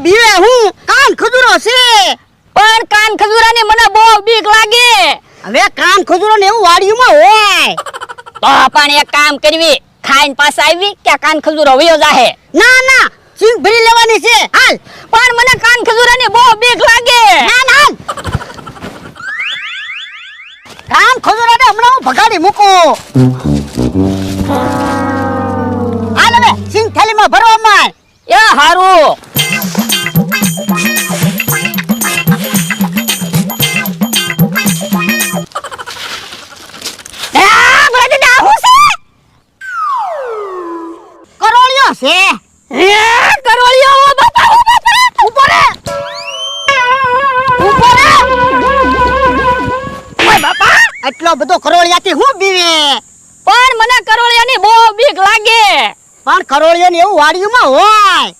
બીવે હું કાન ખજૂરો છે પણ કાન ખજૂરાની મને બહુ બીક લાગે. હવે કાન ખજૂરો ને એવું વાડીમાં હોય તો પણ એક કામ કરવી, ખાઈને પાછા આવી કે કાન ખજૂરો વયો જાહે. ના ના સિંગ ભરી લેવાની છે હાલ. પણ મને કાન ખજૂરાની બહુ બીક લાગે. ના ના કાન ખજૂરાને હમણાં હું ભગાડી મૂકું. હાલ હવે સિંગ થેલીમાં ભરવા માંડ. એ હારું. કરોળિયો છે કરોળિયો બાપા ઉભો રે ઉભો રે. ઓય બાપા, એટલો બધો કરોળિયાથી હું બીવે. પણ મને કરોળિયાની બહુ બીક લાગે. પણ કરોળિયો ને એવું વાડીમાં હોય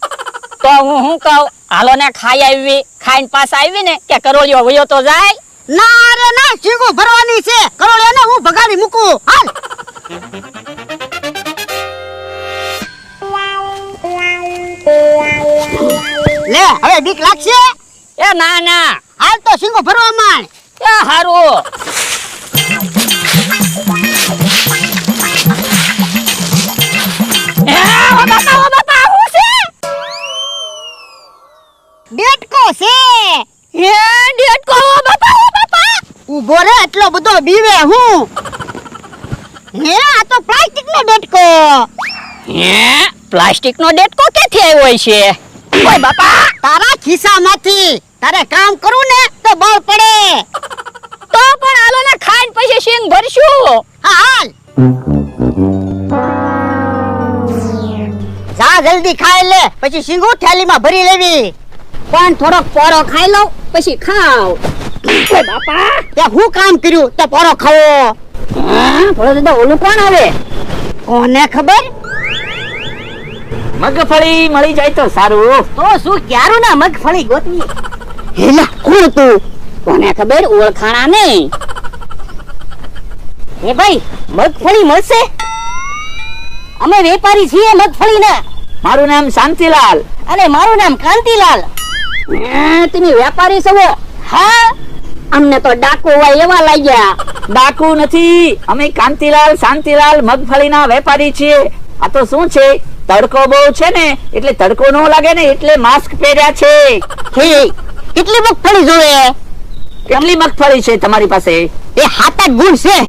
તો હું કહું, હાલો ને ખાઈ આવી, ખાઈને પાછા આવી ને કે કરોળિયો વયો તો જાય. ના રે ના સિંગો ભરવાની છે. કરોળિયાને હું ભગાડી મૂકું હાલ. લે હવે બીક લાગશે. એ ના ના, હાલ તો સિંગો ભરવા માંડ. એ હારું. ઓ બાપા હું છે? ડેટકો છે. એ ડેટકો. ઓ બાપા ઉભો રે એટલો બધો બીવે હું. હે આ તો પ્લાસ્ટિક નો ડેટકો. હે પ્લાસ્ટિક નો ડેટકો ક્યાંથી આવ્યો છે? ઓય બાપા, તારા ખિસ્સામાંથી. તારે કામ કરું ને તો બળ પડે. તો પણ હાલો ને ખાઈને પછી સિંગ ભરશું. હા હાલ જા જલ્દી ખાઈ લે પછી સિંગો થેલીમાં ભરી લેવી. પણ થોડોક પોરો ખાઈ લઉં પછી ખાવ. ઓય બાપા, તે હું કામ કર્યું તો પોરો ખાવો. થોડો તો ઓલું કોણ આવે? કોને ખબર. મગફળી મળી જાય તો સારું. તો શું ક્યારું ના મગફળી ગોતવી. હેલા કોણ તું? કોને ખબર, ઓળખાણા નહીં. એ ભાઈ મગફળી મળશે. અમે વેપારી છીએ મગફળીના. મારું નામ શાંતિલાલ. અને મારું નામ કાંતિલાલ. તમે વેપારી છો? હા અમને તો ડાકુ હોય એવા લાગ્યા. ડાકુ નથી, અમે કાંતિલાલ શાંતિલાલ મગફળીના વેપારી છીએ. આ તો શું છે, તડકો બહુ છે ને એટલે તડકો ન લાગે ને એટલે માસ્ક પહેર્યા છે. કેટલી મગફળી જોવે? કેટલી મગફળી છે તમારી પાસે? એ 7-8 ગુણ છે.